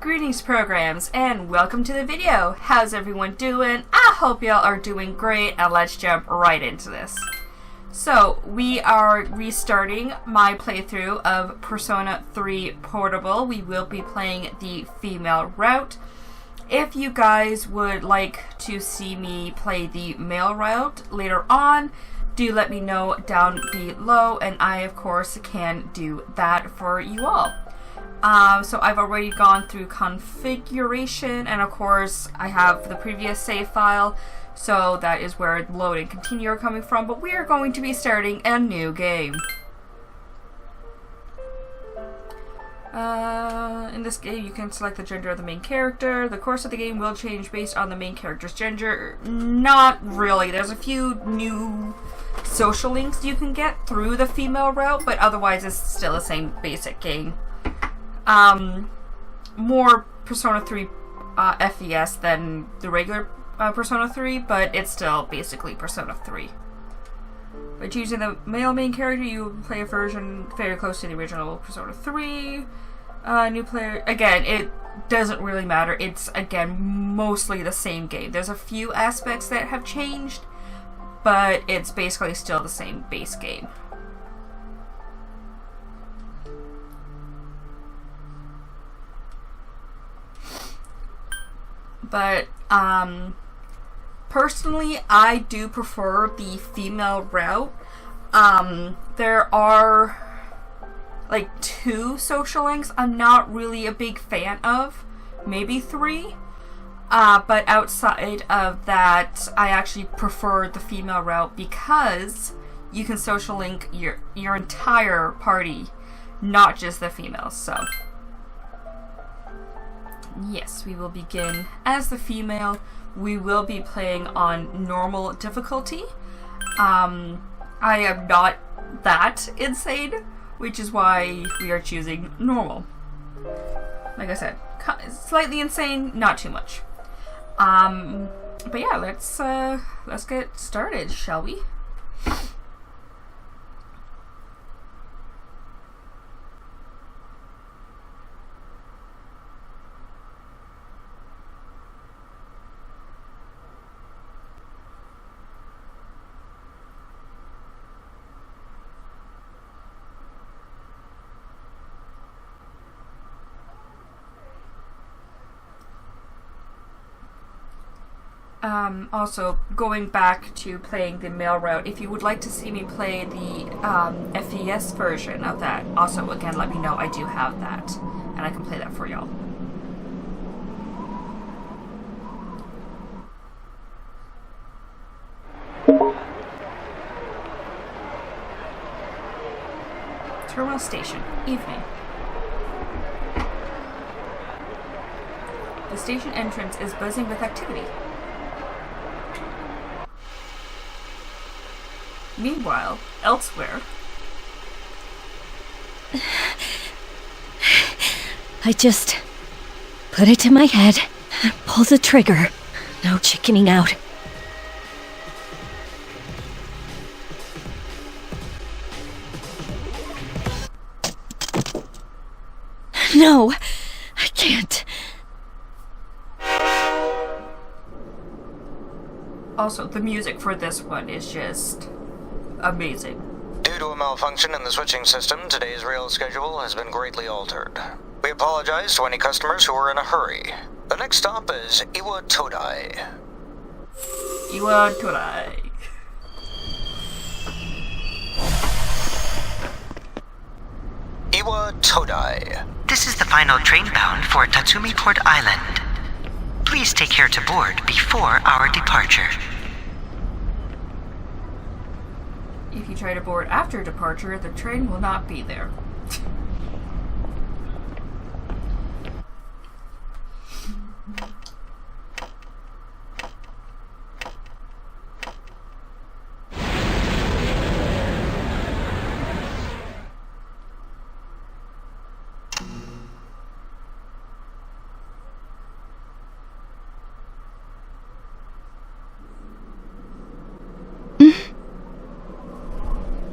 Greetings programs and welcome to the video. How's everyone doing? I hope y'all are doing great and let's jump right into this. So we are restarting my playthrough of Persona 3 Portable. We will be playing the female route. If you guys would like to see me play the male route later on, do let me know down below and I of course can do that for you all. So I've already gone through configuration, and of course I have the previous save file, so that is where load and continue are coming from, but we are going to be starting a new game. In this game you can select the gender of the main character. The course of the game will change based on the main character's gender. Not really. There's a few new social links you can get through the female route, but otherwise it's still the same basic game. More Persona 3 FES than the regular Persona 3, but it's still basically Persona 3. By choosing the male main character, you play a version very close to the original Persona 3. New player, again, it doesn't really matter. It's, again, mostly the same game. There's a few aspects that have changed, but it's basically still the same base game. But, personally, I do prefer the female route. There are, like, 2 social links I'm not really a big fan of. Maybe 3. But outside of that, I actually prefer the female route because you can social link your entire party, not just the females, so... Yes, we will begin as the female. We will be playing on normal difficulty. I am not that insane, which is why we are choosing normal. Like I said, slightly insane, not too much. But yeah, let's get started, shall we? Also, going back to playing the male route, if you would like to see me play the FES version of that, also, again, let me know. I do have that, and I can play that for y'all. Terminal station, evening. The station entrance is buzzing with activity. Meanwhile, elsewhere... I just put it to my head, pull the trigger. No chickening out. No, I can't. Also, the music for this one is just amazing. Due to a malfunction in the switching system, today's rail schedule has been greatly altered. We apologize to any customers who are in a hurry. The next stop is Iwa Todai. Iwa Todai. Iwa Todai. This is the final train bound for Tatsumi Port Island. Please take care to board before our departure. If you try to board after departure, the train will not be there.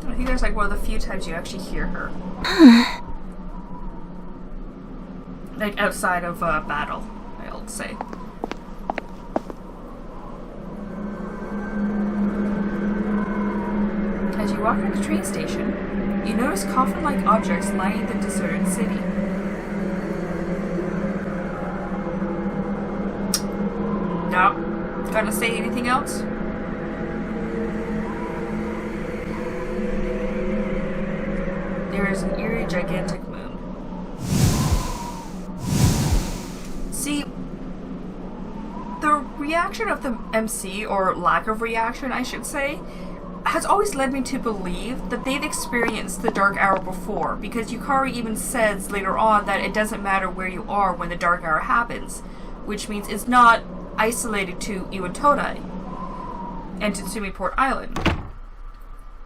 I think that's like one of the few times you actually hear her. like outside of battle, I'll say. As you walk into the train station, you notice coffin-like objects lining the deserted city. No. Gonna say anything else? There is an eerie, gigantic moon. See, the reaction of the MC, or lack of reaction, I should say, has always led me to believe that they've experienced the Dark Hour before, because Yukari even says later on that it doesn't matter where you are when the Dark Hour happens, which means it's not isolated to Iwatodai and Tatsumi Port Island.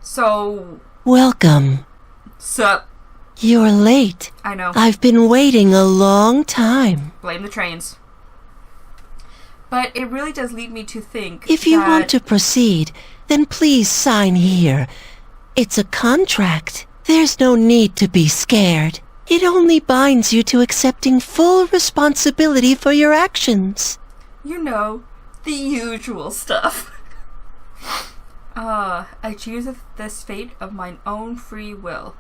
So... Welcome. Sup? You're late. I know. I've been waiting a long time. Blame the trains. But it really does lead me to think If you that... want to proceed, then please sign here. It's a contract. There's no need to be scared. It only binds you to accepting full responsibility for your actions. You know, the usual stuff. I choose this fate of mine own free will.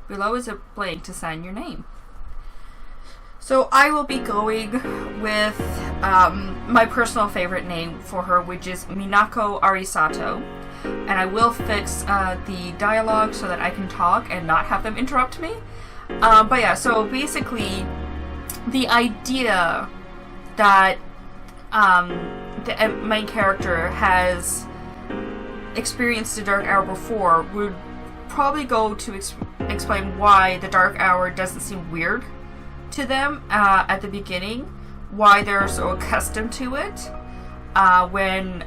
Below is a blank to sign your name. So I will be going with my personal favorite name for her, which is Minako Arisato. And I will fix the dialogue so that I can talk and not have them interrupt me. But yeah, so basically, the idea that the main character has experienced the Dark Hour before would probably go to explain why the Dark Hour doesn't seem weird to them at the beginning, why they're so accustomed to it when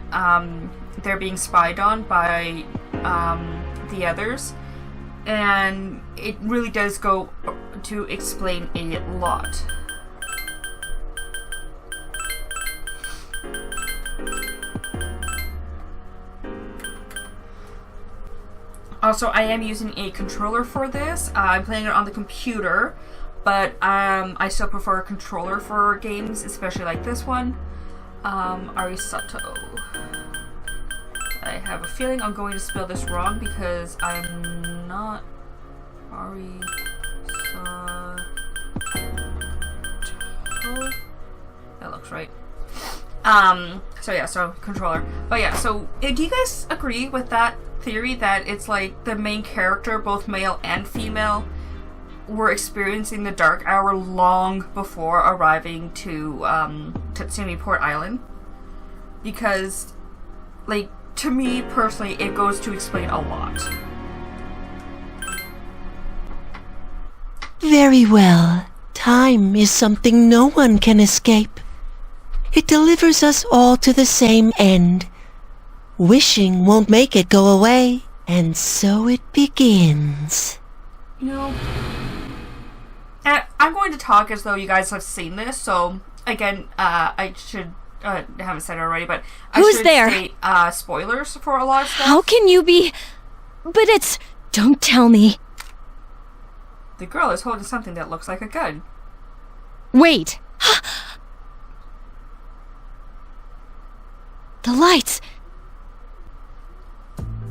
they're being spied on by the others, and it really does go to explain a lot. Also, I am using a controller for this. I'm playing it on the computer, but I still prefer a controller for games, especially like this one. Arisato. I have a feeling I'm going to spell this wrong because I'm not Arisato. That looks right. So yeah, so controller. But yeah, so do you guys agree with that theory that it's like the main character, both male and female, were experiencing the Dark Hour long before arriving to Tatsumi Port Island? Because, like, to me personally, it goes to explain a lot. Very well. Time is something no one can escape. It delivers us all to the same end. Wishing won't make it go away, and so it begins. You know, and I'm going to talk as though you guys have seen this, so again, I should, I haven't said it already, but I Who's should there? state spoilers for a lot of stuff. How can you be... But it's... Don't tell me. The girl is holding something that looks like a gun. Wait. The lights.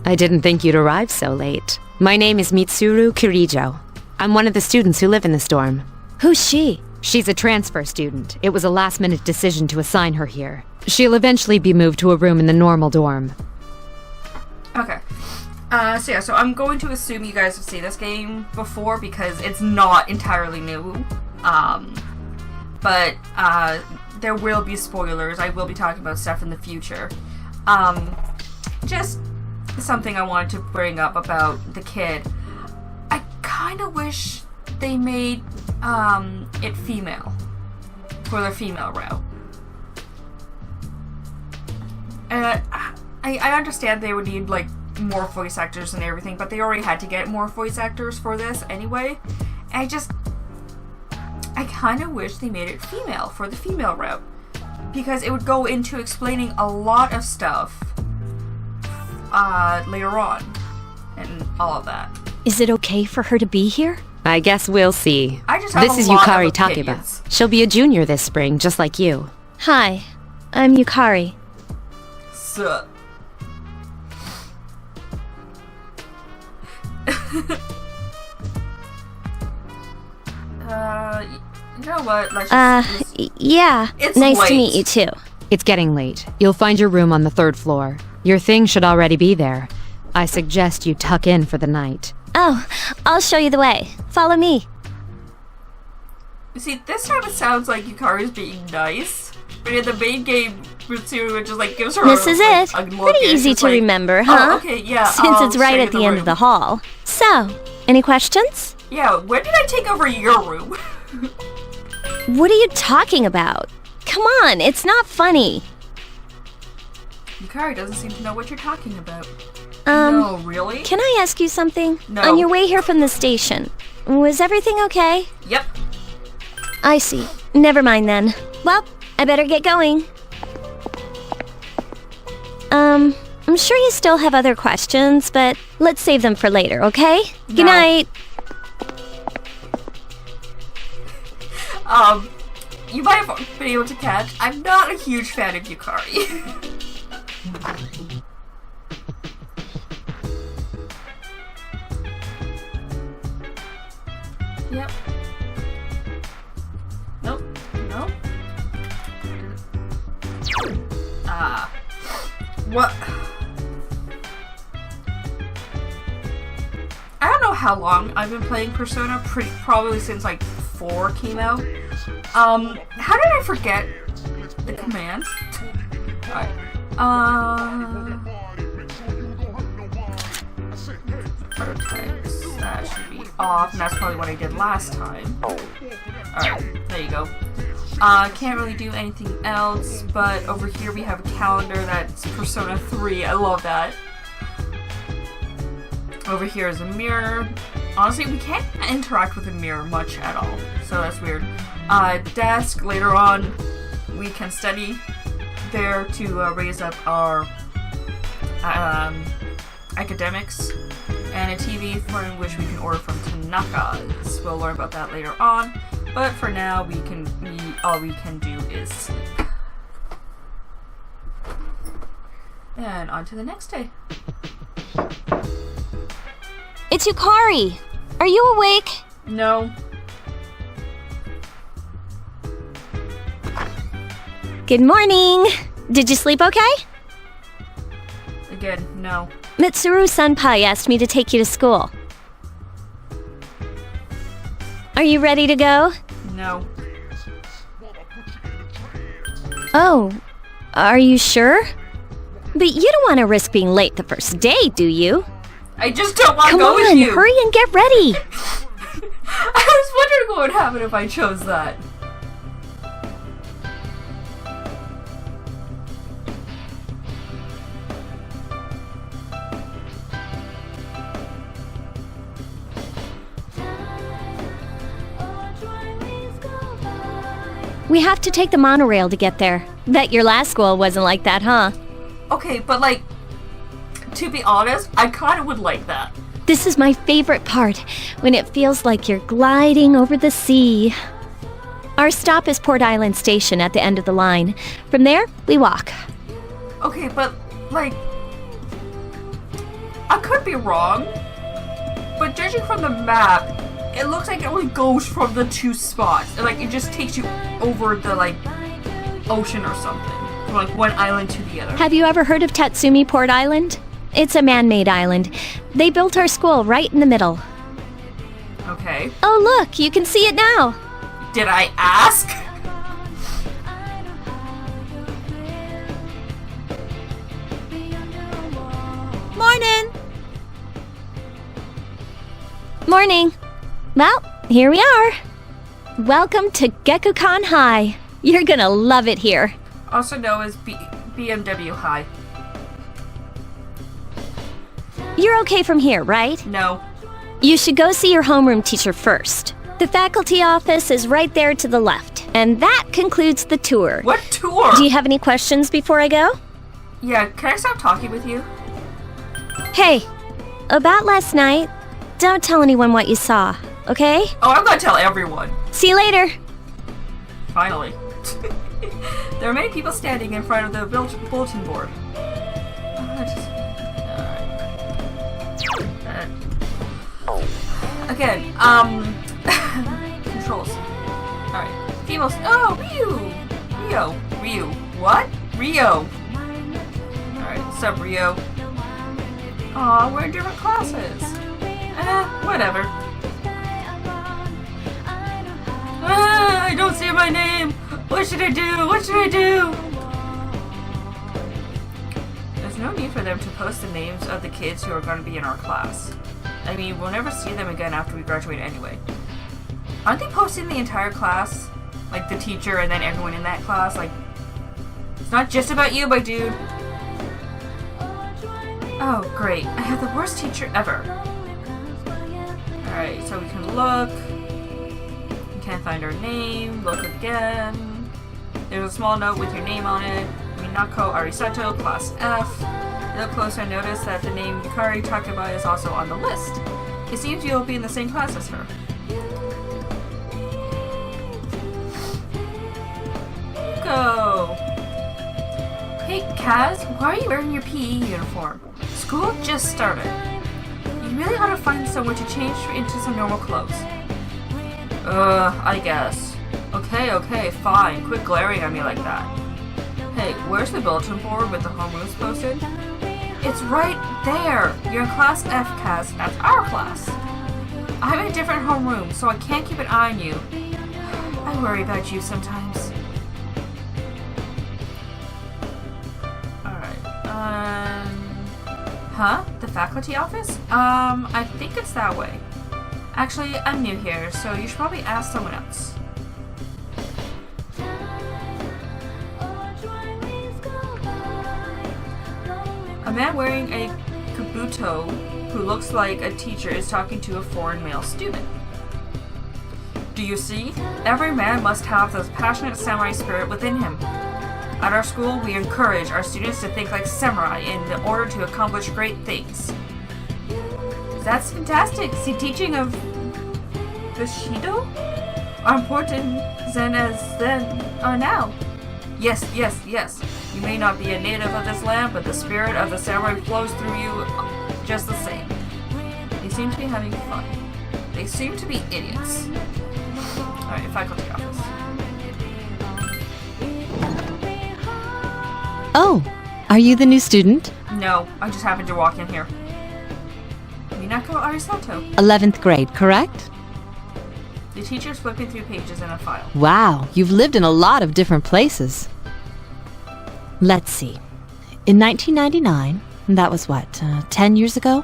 I didn't think you'd arrive so late. My name is Mitsuru Kirijo. I'm one of the students who live in this dorm. Who's she? She's a transfer student. It was a last-minute decision to assign her here. She'll eventually be moved to a room in the normal dorm. Okay. So yeah, so I'm going to assume you guys have seen this game before because it's not entirely new. But there will be spoilers. I will be talking about stuff in the future. Just something I wanted to bring up about the kid. I kind of wish they made it female for the female route. And I understand they would need like more voice actors and everything, but they already had to get more voice actors for this anyway. And I kind of wish they made it female for the female route, because it would go into explaining a lot of stuff later on and all of that. Is it okay for her to be here? I guess we'll see. I just have This a is lot Yukari of Takeba. opinions. She'll be a junior this spring, just like you. Hi, I'm Yukari. So. You know what? Let's just, Yeah. It's nice to late. meet you too. It's getting late. You'll find your room on the 3rd floor. Your things should already be there. I suggest you tuck in for the night. Oh, I'll show you the way. Follow me. see, this time it sounds like Yukari's being nice, but in the main game, Mitsuru just like gives her This a, is like, it. a look Pretty and easy she's to like, remember, huh? Oh, okay, yeah. Since I'll it's right show you at the end of room. the hall. So, any questions? Yeah, when did I take over your room? What are you talking about? Come on, it's not funny. Yukari doesn't seem to know what you're talking about. Um, No, really? Can I ask you something? No. On your way here from the station, was everything okay? Yep. I see. Never mind then. Well, I better get going. I'm sure you still have other questions, but let's save them for later, okay? Good No. night. You might have been able to catch, I'm not a huge fan of Yukari. Yep. Nope. Nope. What? I don't know how long I've been playing Persona, probably since like 4 came out. How did I forget the commands? Alright. Prototypes, that should be off, and that's probably what I did last time. Alright, there you go. Can't really do anything else, but over here we have a calendar that's Persona 3. I love that. Over here is a mirror. Honestly, we can't interact with the mirror much at all, so that's weird. Desk, later on, we can study there to raise up our academics, and a TV for which we can order from Tanaka's. We'll learn about that later on, but for now, all we can do is sleep. And on to the next day. It's Yukari. Are you awake? No. Good morning. Did you sleep okay? Again, no. Mitsuru-senpai asked me to take you to school. Are you ready to go? No. Oh, are you sure? But you don't want to risk being late the first day, do you? I just don't want to Come go with on, you. hurry and get ready. I was wondering what would happen if I chose that. We have to take the monorail to get there. Bet your last school wasn't like that, huh? Okay, but like, to be honest, I kind of would like that. This is my favorite part, when it feels like you're gliding over the sea. Our stop is Port Island Station at the end of the line. From there, we walk. Okay, but like, I could be wrong, but judging from the map, it looks like it only goes from the 2 spots. Like, it just takes you over the, like, ocean or something. From, like, one island to the other. Have you ever heard of Tatsumi Port Island? It's a man-made island. They built our school right in the middle. Okay. Oh look, you can see it now. Did I ask? Morning! Morning. Well, here we are. Welcome to Gekukan High. You're gonna love it here. Also known as BMW High. You're okay from here, right? No. You should go see your homeroom teacher first. The faculty office is right there to the left. And that concludes the tour. What tour? Do you have any questions before I go? Yeah, can I stop talking with you? Hey, about last night, don't tell anyone what you saw. okay? Oh, I'm gonna tell everyone. See you later. Finally. There are many people standing in front of the bulletin board. Again, controls. Alright. Females. Oh, Rio. What? Rio. Alright, what's up, Rio? Aw, we're in different classes. Whatever. I don't see my name. What should I do? What should I do? There's no need for them to post the names of the kids who are going to be in our class. I mean, we'll never see them again after we graduate anyway. Aren't they posting the entire class? Like the teacher and then everyone in that class? Like, it's not just about you, my dude. Oh, great. I have the worst teacher ever. Alright, so we can look. We can't find our name. Look again. There's a small note with your name on it. Minako Arisato, Class F. Look closer and notice that the name Yukari Takeba is also on the list. It seems you'll be in the same class as her. Go! Hey, Kaz, why are you wearing your PE uniform? School just started. You really ought to find somewhere to change into some normal clothes. I guess. Okay, fine. Quit glaring at me like that. Hey, where's the bulletin board with the homerooms posted? It's right there! You're in Class F, Kaz. That's our class. I'm in a different homeroom, so I can't keep an eye on you. I worry about you sometimes. Alright, huh? The faculty office? I think it's that way. Actually, I'm new here, so you should probably ask someone else. A man wearing a kabuto who looks like a teacher is talking to a foreign male student. Do you see? Every man must have the passionate samurai spirit within him. At our school, we encourage our students to think like samurai in order to accomplish great things. That's fantastic. See, teaching of Bushido are important then as then are now. Yes. You may not be a native of this land, but the spirit of the samurai flows through you just the same. They seem to be having fun. They seem to be idiots. Alright, faculty office. Oh, are you the new student? No, I just happened to walk in here. Minako Arisato. 11th grade, correct? The teacher's flipping through pages in a file. Wow, you've lived in a lot of different places. Let's see. In 1999, that was what, 10 years ago?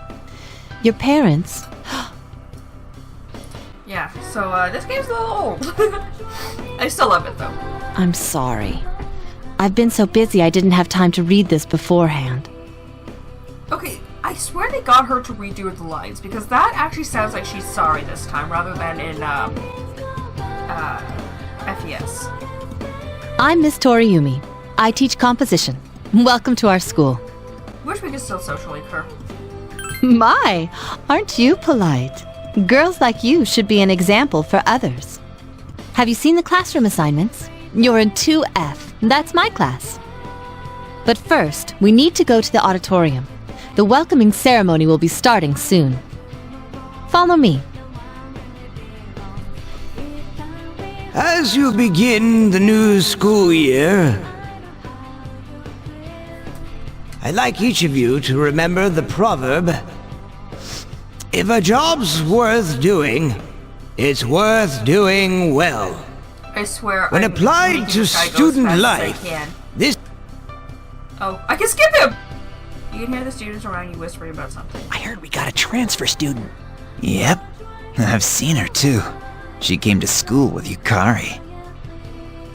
Your parents... Yeah, so this game's a little old. I still love it though. I'm sorry. I've been so busy I didn't have time to read this beforehand. Okay, I swear they got her to redo the lines because that actually sounds like she's sorry this time rather than in FES. I'm Miss Toriumi. I teach composition. Welcome to our school. Wish we could still socially occur. My, aren't you polite? Girls like you should be an example for others. Have you seen the classroom assignments? You're in 2F. That's my class. But first, we need to go to the auditorium. The welcoming ceremony will be starting soon. Follow me. As you begin the new school year, I'd like each of you to remember the proverb, if a job's worth doing, it's worth doing well. I swear When I'm applied making to this guy go as student fast as life, I can. this... Oh, I can skip him! You can hear the students around you whispering about something. I heard we got a transfer student. Yep, I've seen her too. She came to school with Yukari.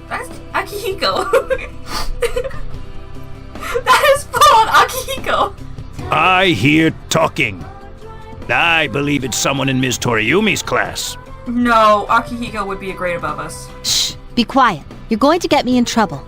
That's Akihiko. That is full-on Akihiko. I hear talking. I believe it's someone in Ms. Toriumi's class. No, Akihiko would be a grade above us. Shh, be quiet. You're going to get me in trouble.